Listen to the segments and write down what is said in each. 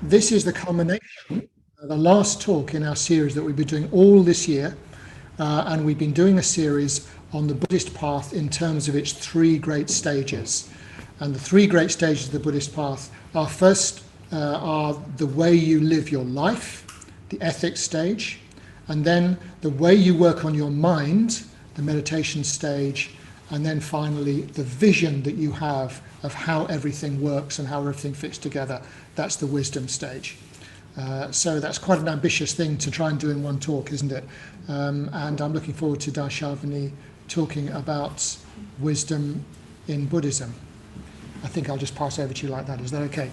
This is the culmination, the last talk in our series that we've been doing all this year. And we've been doing a series on the Buddhist path in terms of its three great stages. And the three great stages of the Buddhist path are first are the way you live your life, the ethics stage, and then the way you work on your mind, the meditation stage, and then finally the vision that you have of how everything works and how everything fits together. That's the wisdom stage. So that's quite an ambitious thing to try and do in one talk, isn't it? And I'm looking forward to Darsavini talking about wisdom in Buddhism. I think I'll just pass over to you like that. Is that okay?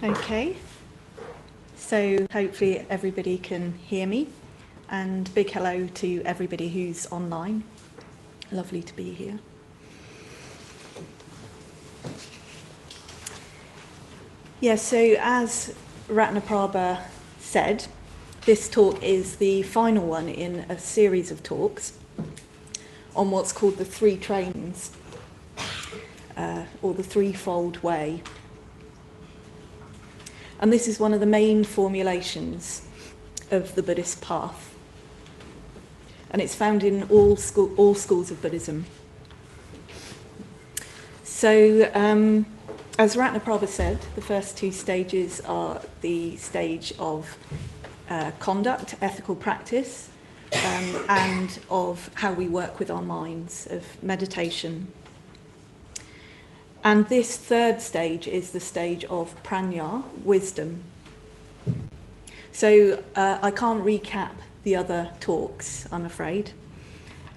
Okay, so hopefully everybody can hear me, and big hello to everybody who's online. Lovely to be here. Yeah, so as Ratnaprabha said, this talk is the final one in a series of talks on what's called the three trainings, or the threefold way. And this is one of the main formulations of the Buddhist path. And it's found in all schools of Buddhism. So, as Ratnaprabha said, the first two stages are the stage of conduct, ethical practice, and of how we work with our minds, of meditation. And this third stage is the stage of prajna, wisdom. So I can't recap the other talks, I'm afraid,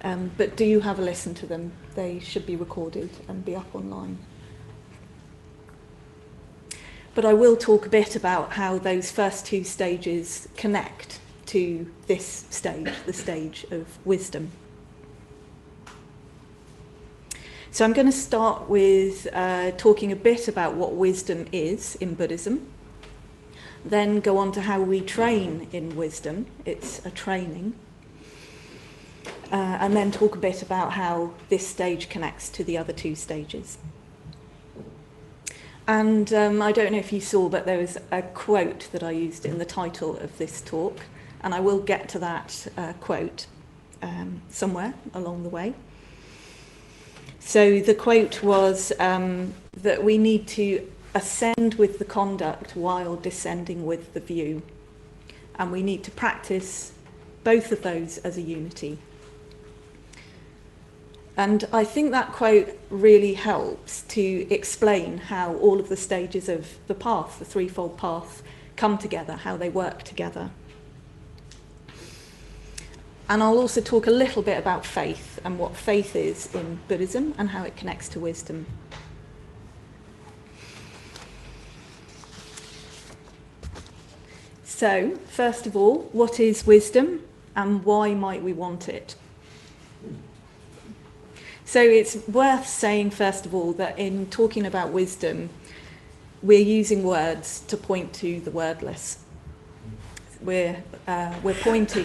but do have a listen to them. They should be recorded and be up online. But I will talk a bit about how those first two stages connect to this stage, the stage of wisdom. So I'm going to start with talking a bit about what wisdom is in Buddhism, then go on to how we train in wisdom. It's a training. And then talk a bit about how this stage connects to the other two stages. And I don't know if you saw, but there was a quote that I used in the title of this talk, and I will get to that quote somewhere along the way. So the quote was that we need to ascend with the conduct while descending with the view. And we need to practice both of those as a unity. And I think that quote really helps to explain how all of the stages of the path, the threefold path, come together, how they work together. And I'll also talk a little bit about faith and what faith is in Buddhism and how it connects to wisdom. So, first of all, what is wisdom and why might we want it? So it's worth saying, first of all, that in talking about wisdom, we're using words to point to the wordless. We're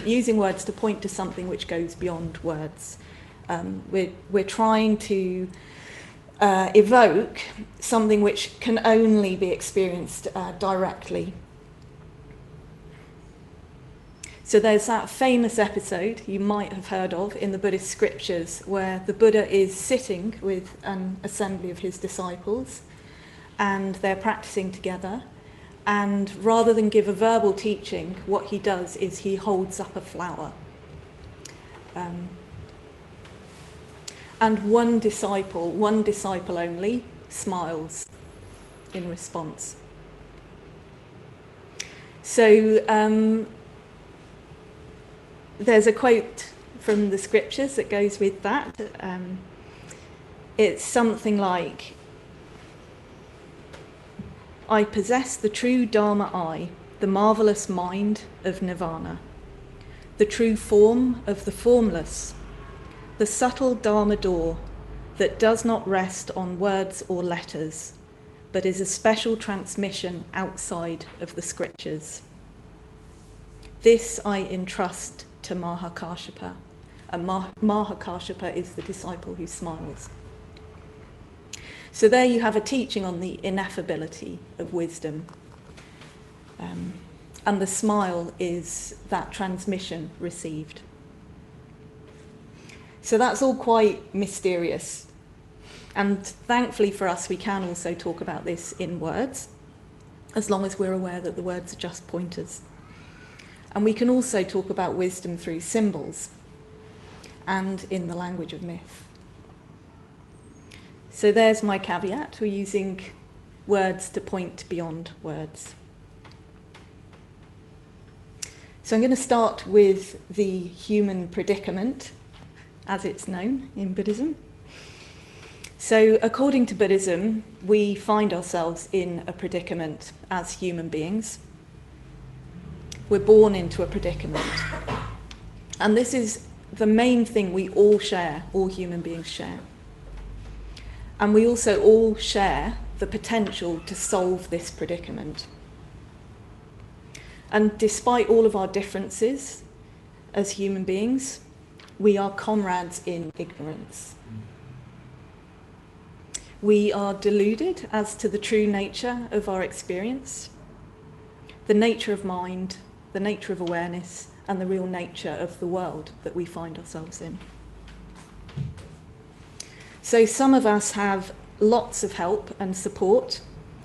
using words to point to something which goes beyond words. We're trying to evoke something which can only be experienced directly. So there's that famous episode you might have heard of in the Buddhist scriptures where the Buddha is sitting with an assembly of his disciples and they're practicing together. And rather than give a verbal teaching, what he does is he holds up a flower. And one disciple only, smiles in response. So there's a quote from the scriptures that goes with that. It's something like, I possess the true Dharma I, the marvellous mind of Nirvana, the true form of the formless, the subtle Dharma door that does not rest on words or letters, but is a special transmission outside of the scriptures. This I entrust to Mahakāśyapa, and Mahakāshyapa is the disciple who smiles. So there you have a teaching on the ineffability of wisdom. And the smile is that transmission received. So that's all quite mysterious. And thankfully for us, we can also talk about this in words, as long as we're aware that the words are just pointers. And we can also talk about wisdom through symbols and in the language of myth. So there's my caveat. We're using words to point beyond words. So I'm going to start with the human predicament, as it's known in Buddhism. So according to Buddhism, we find ourselves in a predicament as human beings. We're born into a predicament. And this is the main thing we all share, all human beings share. And we also all share the potential to solve this predicament. And despite all of our differences as human beings, we are comrades in ignorance. We are deluded as to the true nature of our experience, the nature of mind, the nature of awareness, and the real nature of the world that we find ourselves in. So some of us have lots of help and support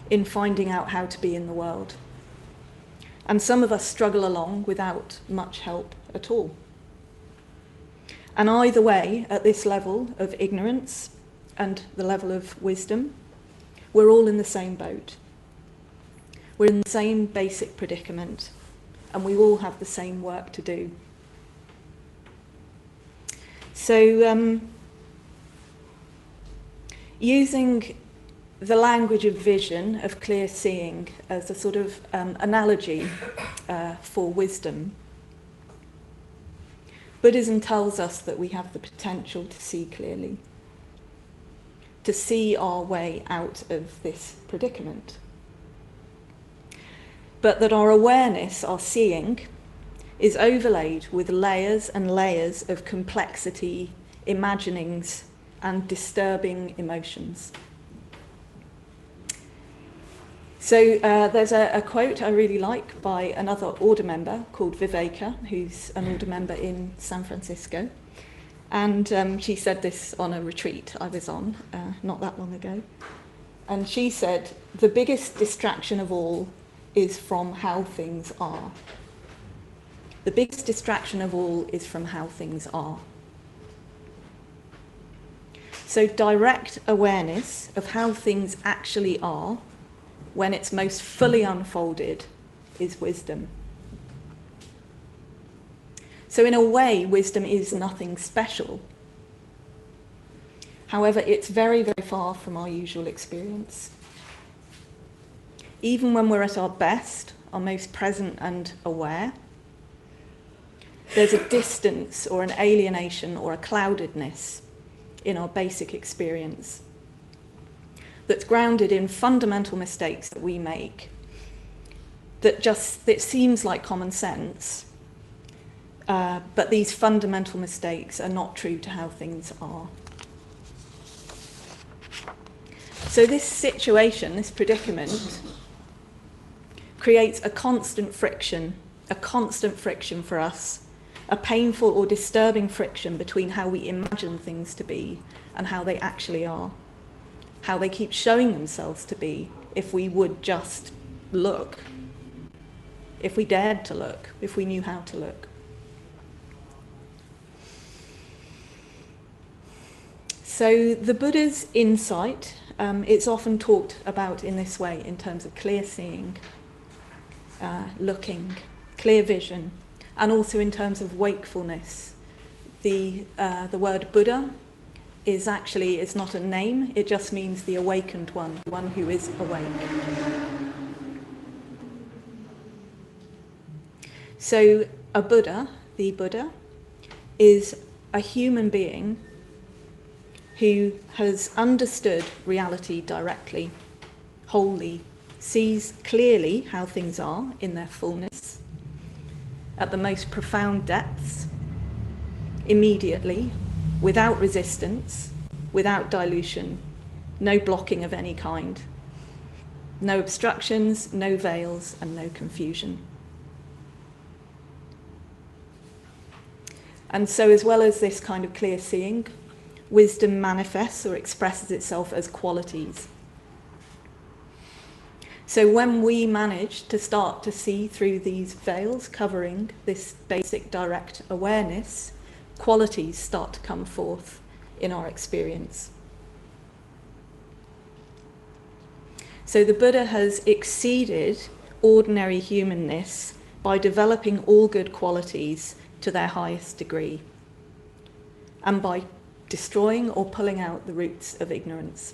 in finding out how to be in the world. And some of us struggle along without much help at all. And either way, at this level of ignorance and the level of wisdom, we're all in the same boat. We're in the same basic predicament, and we all have the same work to do. So, using the language of vision, of clear seeing, as a sort of analogy for wisdom, Buddhism tells us that we have the potential to see clearly, to see our way out of this predicament. But that our awareness, our seeing, is overlaid with layers and layers of complexity, imaginings, and disturbing emotions. So there's a quote I really like by another order member called Viveka, who's an order member in San Francisco. And she said this on a retreat I was on not that long ago. And she said, "The biggest distraction of all is from how things are." The biggest distraction of all is from how things are. So direct awareness of how things actually are, when it's most fully unfolded, is wisdom. So in a way, wisdom is nothing special. However, it's very, very far from our usual experience. Even when we're at our best, our most present and aware, there's a distance or an alienation or a cloudedness in our basic experience that's grounded in fundamental mistakes that we make, that seems like common sense, but these fundamental mistakes are not true to how things are. So this situation, this predicament, creates a constant friction for us, a painful or disturbing friction between how we imagine things to be and how they actually are, how they keep showing themselves to be if we would just look, if we dared to look, if we knew how to look. So the Buddha's insight, it's often talked about in this way in terms of clear seeing, looking, clear vision, and also in terms of wakefulness. The word Buddha is actually, it's not a name, it just means the awakened one who is awake. So a Buddha, the Buddha, is a human being who has understood reality directly, wholly, sees clearly how things are in their fullness, at the most profound depths, immediately, without resistance, without dilution, no blocking of any kind, no obstructions, no veils, and no confusion. And so, as well as this kind of clear seeing, wisdom manifests or expresses itself as qualities. So when we manage to start to see through these veils covering this basic direct awareness, qualities start to come forth in our experience. So the Buddha has exceeded ordinary humanness by developing all good qualities to their highest degree, and by destroying or pulling out the roots of ignorance.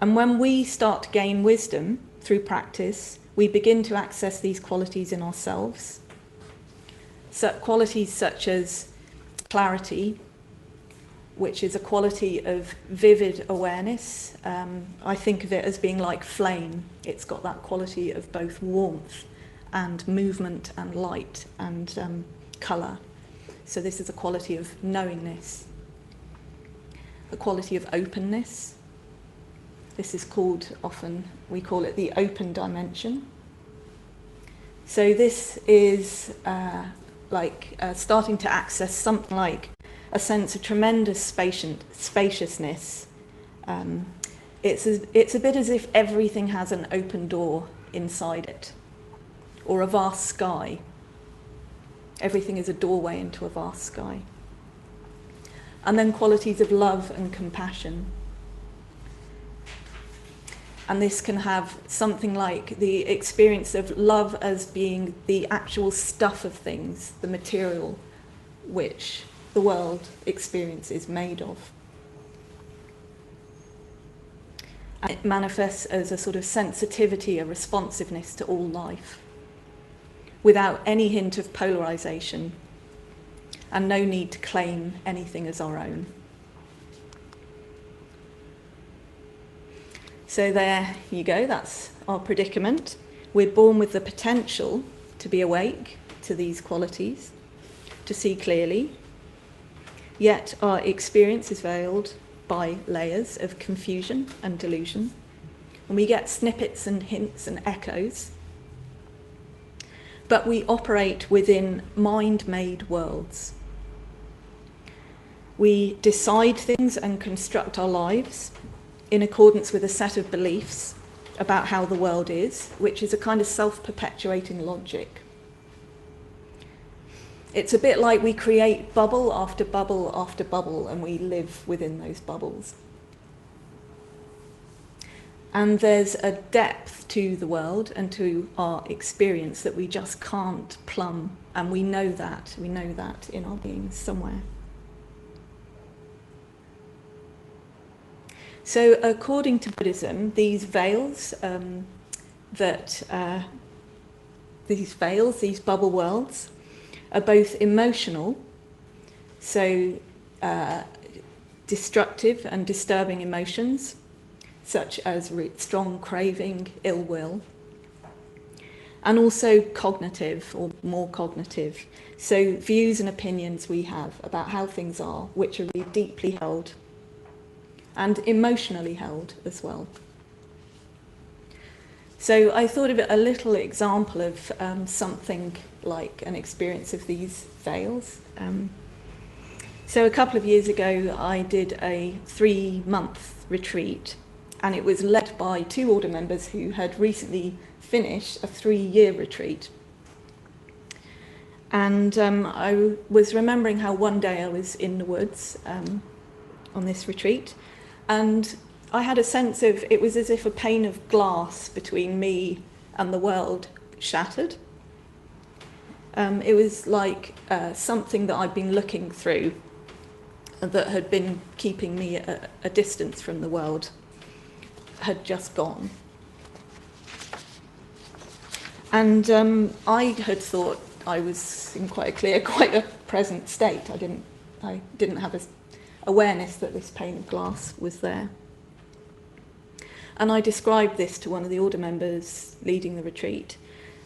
And when we start to gain wisdom through practice, we begin to access these qualities in ourselves. So qualities such as clarity, which is a quality of vivid awareness. I think of it as being like flame. It's got that quality of both warmth and movement and light and colour. So this is a quality of knowingness. A quality of openness. This is called, often we call it the open dimension. So this is starting to access something like a sense of tremendous spaciousness. It's a bit as if everything has an open door inside it, or a vast sky. Everything is a doorway into a vast sky. And then qualities of love and compassion. And this can have something like the experience of love as being the actual stuff of things, the material which the world experience is made of. And it manifests as a sort of sensitivity, a responsiveness to all life, without any hint of polarization, and no need to claim anything as our own. So there you go, that's our predicament. We're born with the potential to be awake to these qualities, to see clearly, yet our experience is veiled by layers of confusion and delusion. And we get snippets and hints and echoes, but we operate within mind-made worlds. We decide things and construct our lives in accordance with a set of beliefs about how the world is, which is a kind of self-perpetuating logic. It's a bit like we create bubble after bubble after bubble, and we live within those bubbles. And there's a depth to the world and to our experience that we just can't plumb, and we know that in our beings somewhere. So according to Buddhism, these veils, these bubble worlds, are both emotional, so destructive and disturbing emotions, such as strong craving, ill will, and also cognitive or more cognitive, so views and opinions we have about how things are, which are really deeply held and emotionally held as well. So I thought of a little example of something like an experience of these veils. So a couple of years ago, I did a 3-month retreat, and it was led by 2 order members who had recently finished a 3-year retreat. And I was remembering how one day I was in the woods on this retreat, and I had a sense of, it was as if a pane of glass between me and the world shattered. It was like something that I'd been looking through that had been keeping me at a distance from the world had just gone. And I had thought I was in quite a present state. I didn't have an awareness that this pane of glass was there. And I described this to one of the order members leading the retreat.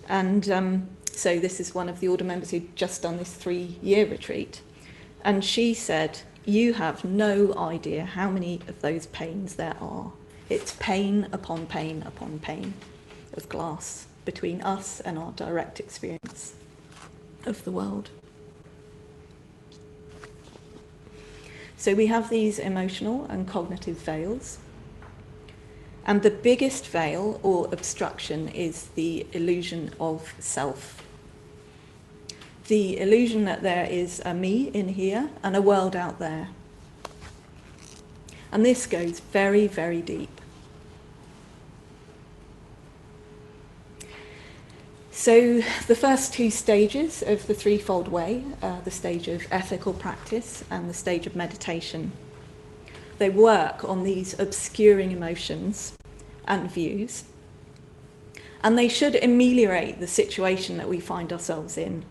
And So this is one of the order members who'd just done this 3-year retreat. And she said, you have no idea how many of those panes there are. It's pain upon pain upon pain of glass between us and our direct experience of the world. So we have these emotional and cognitive veils. And the biggest veil or obstruction is the illusion of self. The illusion that there is a me in here and a world out there. And this goes very, very deep. So the first 2 stages of the threefold way, the stage of ethical practice and the stage of meditation, they work on these obscuring emotions and views, and they should ameliorate the situation that we find ourselves in.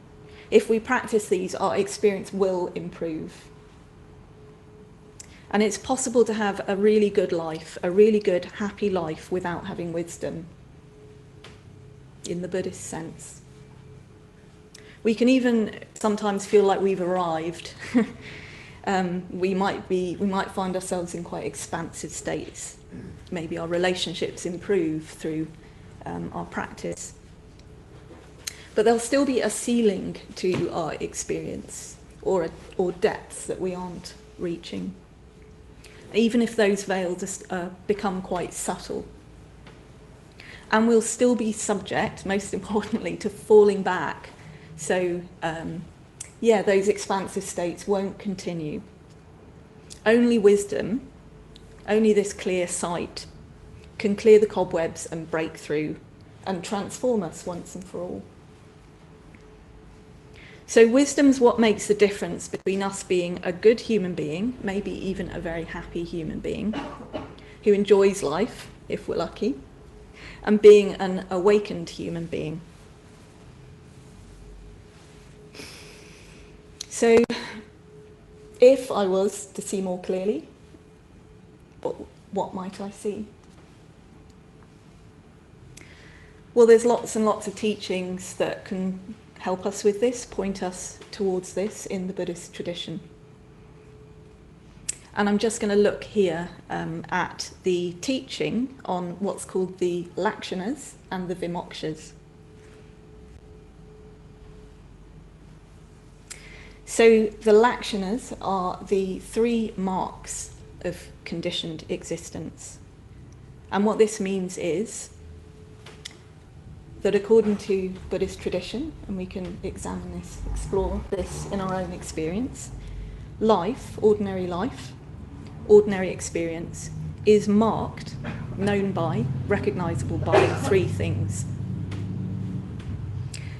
If we practice these, our experience will improve. And it's possible to have a really good life, a really good, happy life without having wisdom, in the Buddhist sense. We can even sometimes feel like we've arrived. We might find ourselves in quite expansive states. Maybe our relationships improve through our practice. But there'll still be a ceiling to our experience, or depths that we aren't reaching, even if those veils become quite subtle. And we'll still be subject, most importantly, to falling back. So, those expansive states won't continue. Only wisdom, only this clear sight, can clear the cobwebs and break through and transform us once and for all. So wisdom's what makes the difference between us being a good human being, maybe even a very happy human being, who enjoys life, if we're lucky, and being an awakened human being. So, if I was to see more clearly, what might I see? Well, there's lots and lots of teachings that can help us with this, point us towards this in the Buddhist tradition. And I'm just going to look here at the teaching on what's called the lakshanas and the vimokshas. So the lakshanas are the 3 marks of conditioned existence. And what this means is that according to Buddhist tradition, and we can examine this, explore this in our own experience, life, ordinary experience, is marked, known by, recognizable by 3 things.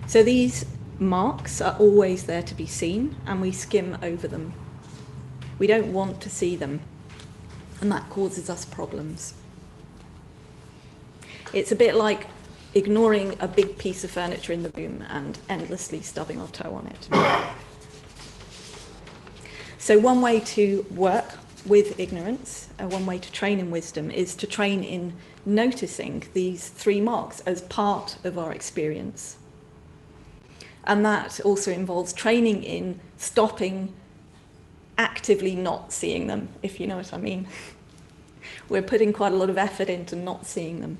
So these marks are always there to be seen, and we skim over them. We don't want to see them, and that causes us problems. It's a bit like ignoring a big piece of furniture in the room and endlessly stubbing our toe on it. So one way to work with ignorance, one way to train in wisdom, is to train in noticing these 3 marks as part of our experience. And that also involves training in stopping actively not seeing them, if you know what I mean. We're putting quite a lot of effort into not seeing them.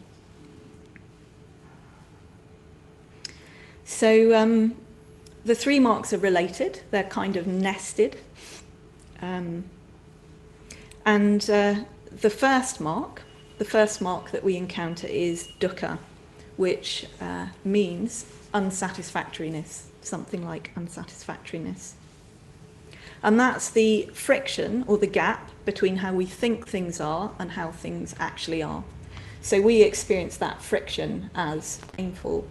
So the 3 marks are related, they're kind of nested. And the first mark that we encounter is dukkha, which means unsatisfactoriness, something like unsatisfactoriness. And that's the friction or the gap between how we think things are and how things actually are. So we experience that friction as painful.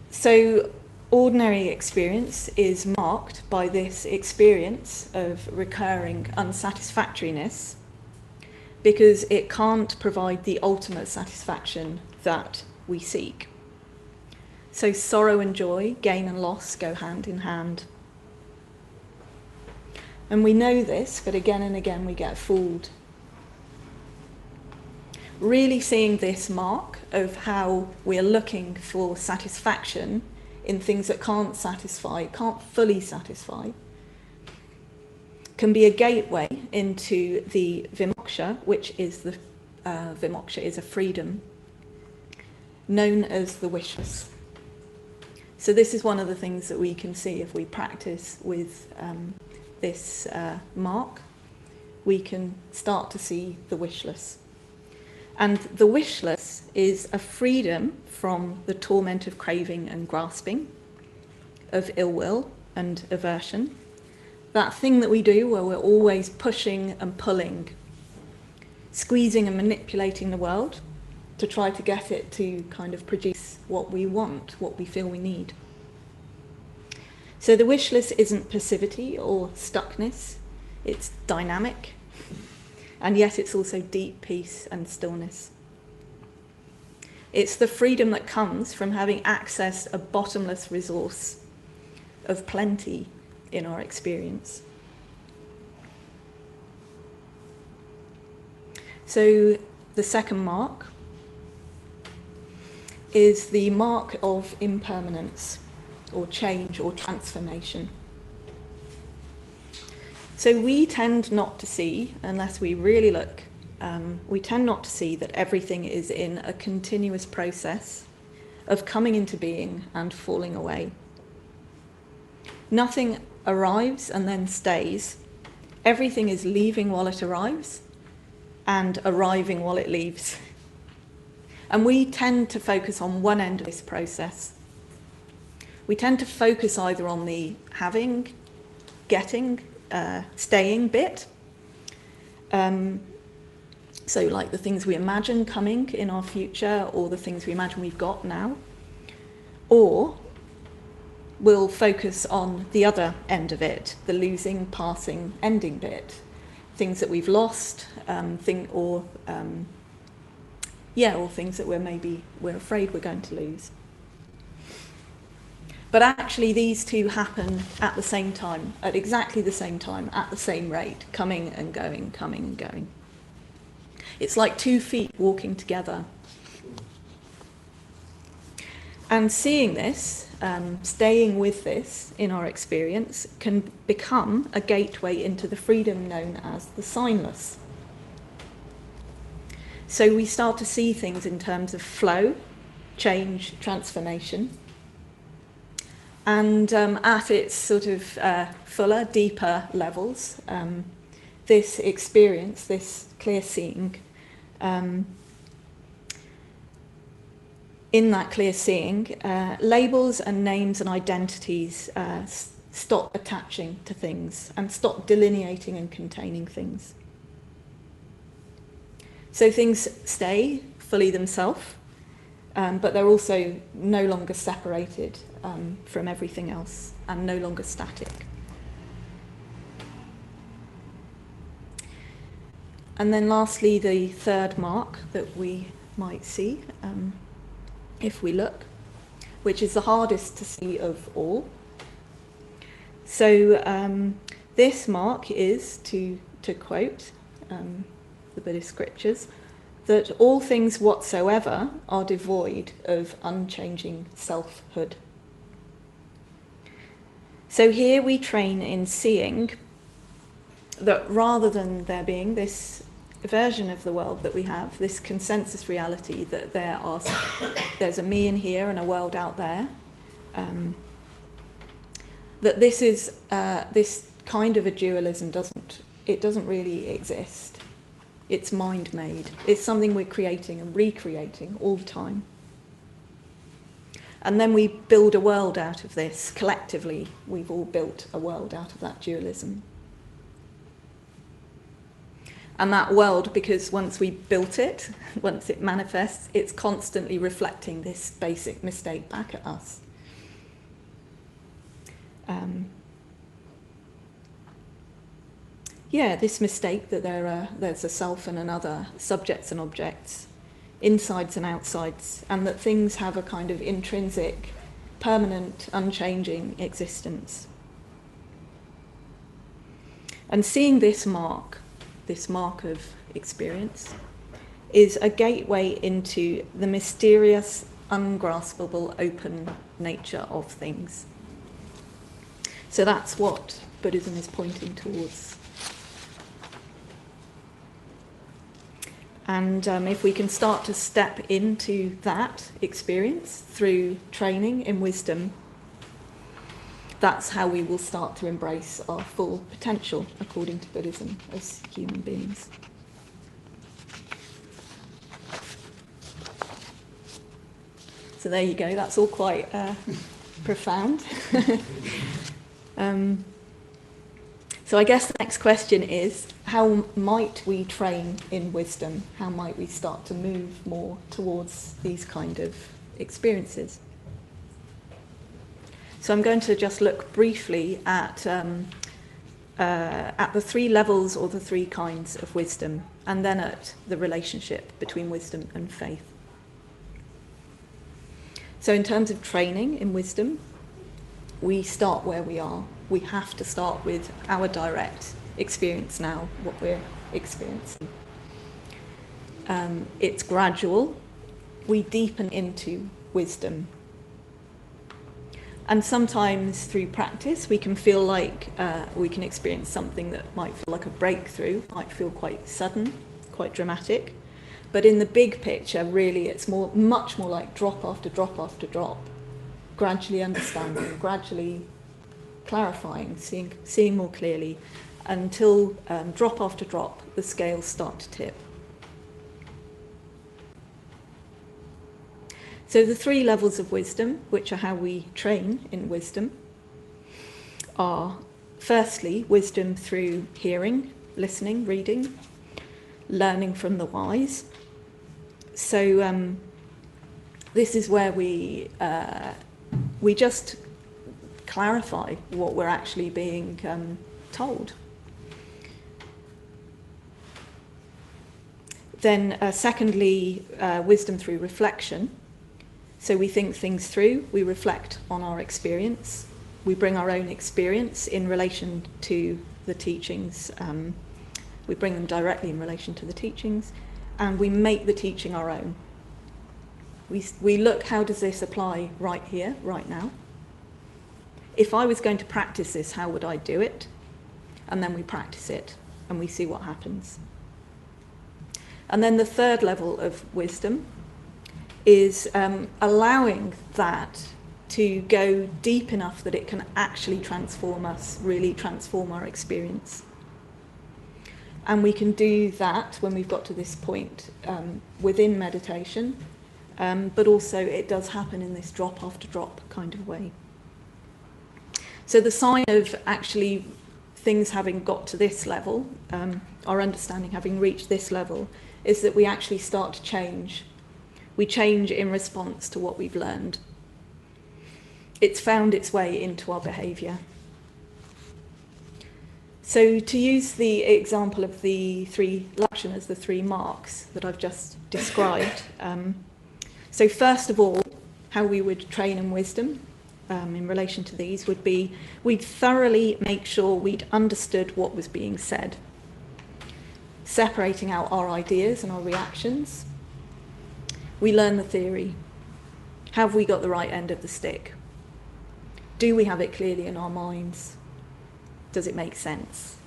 So ordinary experience is marked by this experience of recurring unsatisfactoriness because it can't provide the ultimate satisfaction that we seek. So sorrow and joy, gain and loss go hand in hand. And we know this, but again and again we get fooled. really seeing this mark of how we are looking for satisfaction in things that can't satisfy, can't fully satisfy, can be a gateway into the vimoksha, which is the vimoksha is a freedom known as the wishless. So this is one of the things that we can see if we practice with this mark. We can start to see the wishless. And the wishless is a freedom from the torment of craving and grasping, of ill will and aversion. That thing that we do where we're always pushing and pulling, squeezing and manipulating the world to try to get it to kind of produce what we want, what we feel we need. So the wishless isn't passivity or stuckness, it's dynamic, and yet it's also deep peace and stillness. It's the freedom that comes from having accessed a bottomless resource of plenty in our experience. So the second mark is the mark of impermanence or change or transformation. So we tend not to see, unless we really look, we tend not to see that everything is in a continuous process of coming into being and falling away. Nothing arrives and then stays. Everything is leaving while it arrives and arriving while it leaves. And we tend to focus on one end of this process. We tend to focus either on the having, getting, staying bit. So like the things we imagine coming in our future or the things we imagine we've got now. Or we'll focus on the other end of it, the losing, passing, ending bit. Things that we've lost, or things that we're afraid we're going to lose. But actually these two happen at the same time, at exactly the same time, at the same rate, coming and going, coming and going. It's like 2 feet walking together. And seeing this, staying with this in our experience, can become a gateway into the freedom known as the signless. So we start to see things in terms of flow, change, transformation. And at its sort of fuller, deeper levels, this experience, this clear seeing, in that clear seeing, labels and names and identities stop attaching to things and stop delineating and containing things. So things stay fully themselves, but they're also no longer separated from everything else and no longer static. And then lastly, the third mark that we might see, if we look, which is the hardest to see of all. So this mark is, to quote the Buddhist scriptures, that all things whatsoever are devoid of unchanging selfhood. So here we train in seeing that rather than there being this version of the world that we have, this consensus reality that there's a me in here and a world out there, that this is this kind of a dualism doesn't really exist. It's mind-made. It's something we're creating and recreating all the time. And then we build a world out of this. Collectively, we've all built a world out of that dualism. And that world, because once we built it, once it manifests, it's constantly reflecting this basic mistake back at us. This mistake that there's a self and another, subjects and objects, insides and outsides, and that things have a kind of intrinsic, permanent, unchanging existence. And seeing this mark of experience, is a gateway into the mysterious, ungraspable, open nature of things. So that's what Buddhism is pointing towards. And if we can start to step into that experience through training in wisdom, that's how we will start to embrace our full potential, according to Buddhism, as human beings. So there you go, that's all quite profound. So I guess the next question is, how might we train in wisdom? How might we start to move more towards these kind of experiences? So I'm going to just look briefly at the three levels or the three kinds of wisdom, and then at the relationship between wisdom and faith. So in terms of training in wisdom, we start where we are. We have to start with our direct experience now, what we're experiencing. It's gradual. We deepen into wisdom. And sometimes through practice, we can feel like we can experience something that might feel like a breakthrough, might feel quite sudden, quite dramatic. But in the big picture, really, it's much more like drop after drop after drop, gradually understanding, gradually clarifying, seeing more clearly, until drop after drop, the scales start to tip. So the three levels of wisdom, which are how we train in wisdom, are firstly wisdom through hearing, listening, reading, learning from the wise. So this is where we just clarify what we're actually being told. Then secondly, wisdom through reflection. So we think things through, we reflect on our experience, we bring our own experience in relation to the teachings, we bring them directly in relation to the teachings, and we make the teaching our own. We look, how does this apply right here, right now? If I was going to practice this, how would I do it? And then we practice it, and we see what happens. And then the third level of wisdom is allowing that to go deep enough that it can actually transform us, really transform our experience. And we can do that when we've got to this point within meditation, but also it does happen in this drop after drop kind of way. So the sign of actually things having got to this level, our understanding having reached this level, is that we actually start to change. We change in response to what we've learned. It's found its way into our behaviour. So to use the example of the three lakshanas, the three marks that I've just described, so first of all, how we would train in wisdom in relation to these would be, we'd thoroughly make sure we'd understood what was being said, separating out our ideas and our reactions. We learn the theory. Have we got the right end of the stick? Do we have it clearly in our minds? Does it make sense?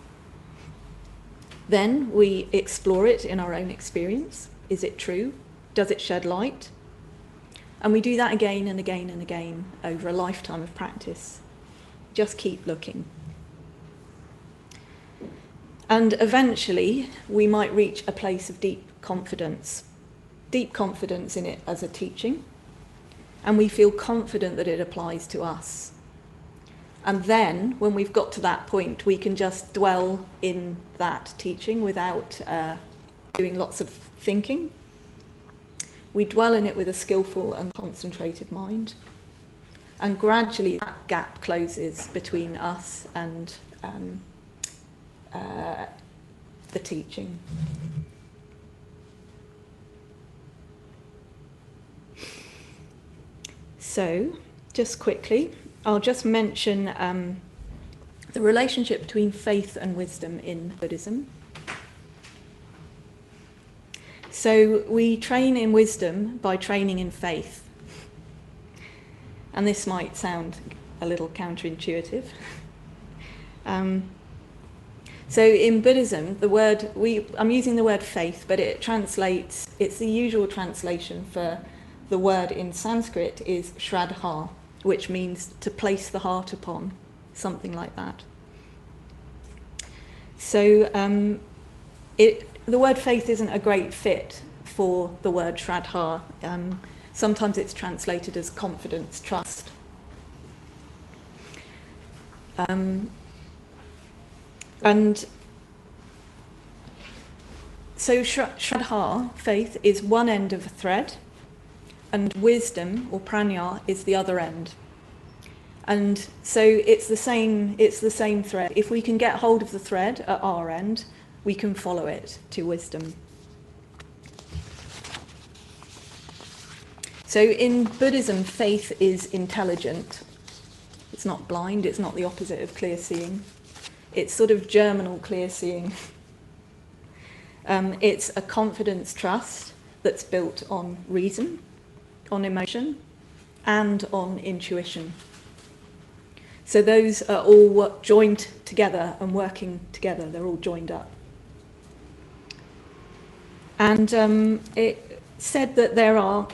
Then we explore it in our own experience. Is it true? Does it shed light? And we do that again and again and again over a lifetime of practice. Just keep looking. And eventually we might reach a place of deep confidence in it as a teaching, and we feel confident that it applies to us. And then, when we've got to that point, we can just dwell in that teaching without doing lots of thinking. We dwell in it with a skillful and concentrated mind. And gradually that gap closes between us and the teaching. So, just quickly, I'll just mention the relationship between faith and wisdom in Buddhism. So we train in wisdom by training in faith. And this might sound a little counterintuitive. So in Buddhism, I'm using the word faith, but it's the usual translation for the word in Sanskrit is shraddha, which means to place the heart upon, something like that. So the word faith isn't a great fit for the word shraddha. Sometimes it's translated as confidence, trust. And so shraddha, faith, is one end of a thread, and wisdom, or prajna, is the other end. And so it's the same thread. If we can get hold of the thread at our end, we can follow it to wisdom. So in Buddhism, faith is intelligent. It's not blind, it's not the opposite of clear seeing. It's sort of germinal clear seeing. It's a confidence trust that's built on reason, on emotion, and on intuition. So those are all joined together and working together. They're all joined up. And it said that there are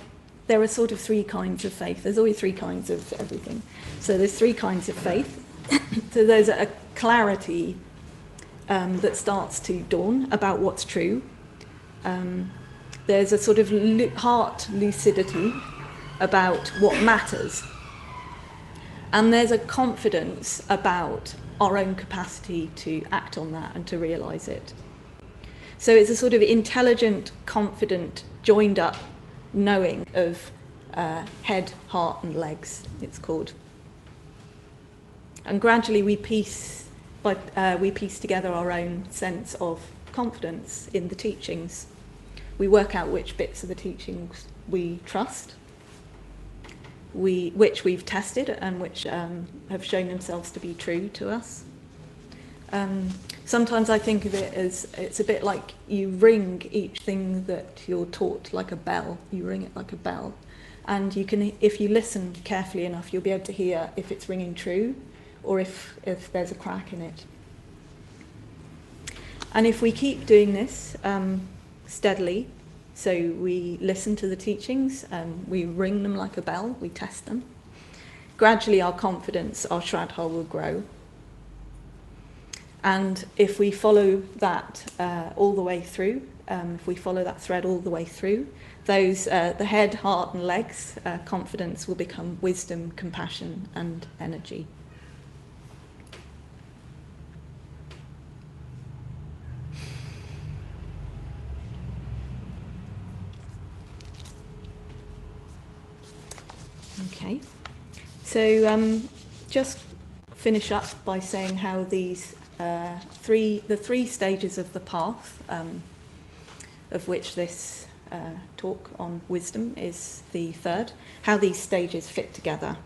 sort of three kinds of faith. There's always three kinds of everything. So there's three kinds of faith. So there's a clarity that starts to dawn about what's true. There's a sort of heart lucidity about what matters. And there's a confidence about our own capacity to act on that and to realise it. So it's a sort of intelligent, confident, joined up knowing of head, heart and legs, it's called. And gradually we piece together our own sense of confidence in the teachings. We work out which bits of the teachings we trust, which we've tested and which have shown themselves to be true to us. Sometimes I think of it as it's a bit like you ring each thing that you're taught like a bell. You ring it like a bell. And you can, if you listen carefully enough, you'll be able to hear if it's ringing true or if there's a crack in it. And if we keep doing this steadily, so we listen to the teachings, we ring them like a bell, we test them, gradually our confidence, our shraddha will grow. And if we follow that all the way through, if we follow that thread all the way through, the head, heart and legs, confidence will become wisdom, compassion and energy. Okay, so just finish up by saying how these the three stages of the path, of which this talk on wisdom is the third, how these stages fit together.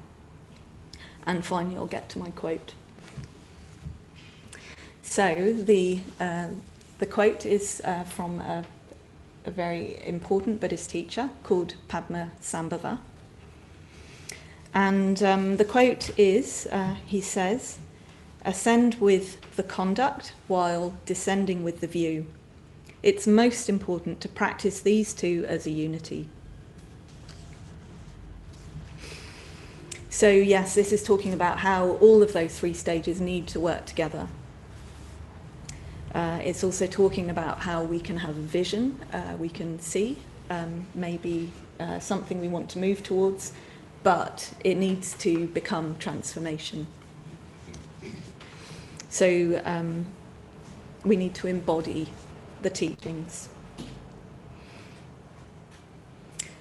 And finally I'll get to my quote. So the quote is from a very important Buddhist teacher called Padmasambhava. And the quote is, he says, "Ascend with the conduct while descending with the view. It's most important to practice these two as a unity." So yes, this is talking about how all of those three stages need to work together. It's also talking about how we can have a vision, we can see maybe something we want to move towards, but it needs to become transformation. So we need to embody the teachings.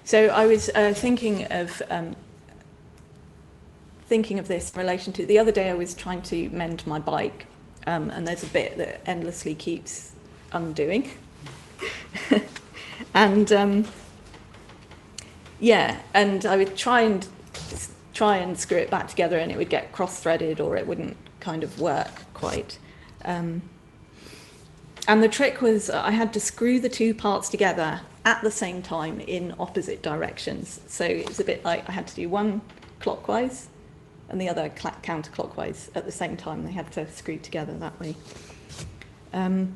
So I was thinking of this in relation to, the other day I was trying to mend my bike, and there's a bit that endlessly keeps undoing. And and I would try and screw it back together and it would get cross-threaded or it wouldn't kind of work quite. And the trick was I had to screw the two parts together at the same time in opposite directions. So it's a bit like I had to do one clockwise and the other counterclockwise at the same time. They had to screw together that way. And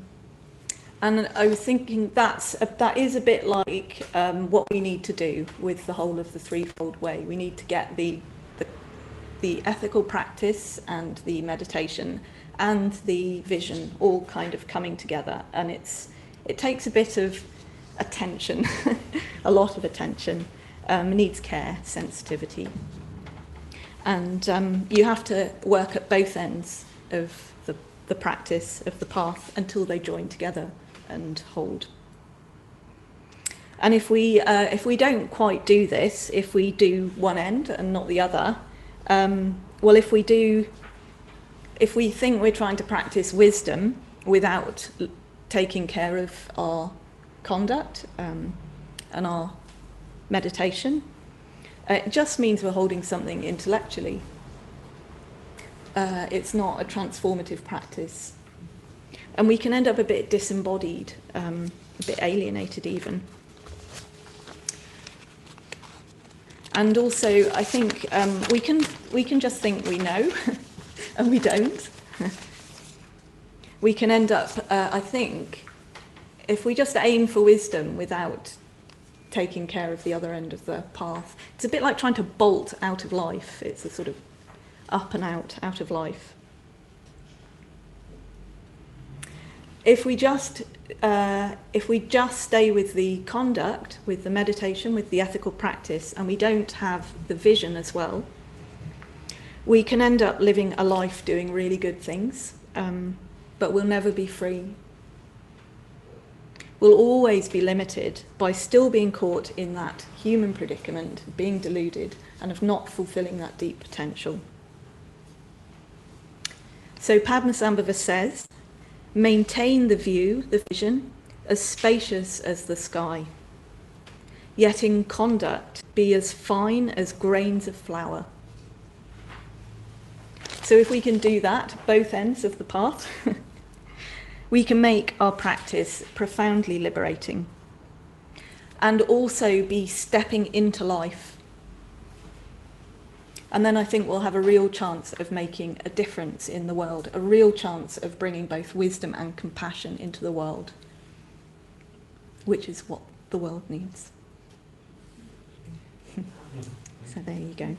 I was thinking that is a bit like what we need to do with the whole of the threefold way. We need to get the ethical practice and the meditation and the vision all kind of coming together, and it takes a bit of attention, a lot of attention, needs care, sensitivity, and you have to work at both ends of the practice of the path until they join together and hold. And if we don't quite do this, if we do one end and not the other, well, if we think we're trying to practice wisdom without taking care of our conduct and our meditation, it just means we're holding something intellectually. It's not a transformative practice. And we can end up a bit disembodied, a bit alienated even. And also, I think we can just think we know, and we don't. We can end up, I think, if we just aim for wisdom without taking care of the other end of the path, it's a bit like trying to bolt out of life. It's a sort of up and out of life. If we just stay with the conduct, with the meditation, with the ethical practice, and we don't have the vision as well, we can end up living a life doing really good things, but we'll never be free. We'll always be limited by still being caught in that human predicament, being deluded, and of not fulfilling that deep potential. So Padmasambhava says, maintain the view, the vision, as spacious as the sky, yet in conduct be as fine as grains of flour. So if we can do that, both ends of the path, we can make our practice profoundly liberating and also be stepping into life. And then I think we'll have a real chance of making a difference in the world, a real chance of bringing both wisdom and compassion into the world, which is what the world needs. So there you go.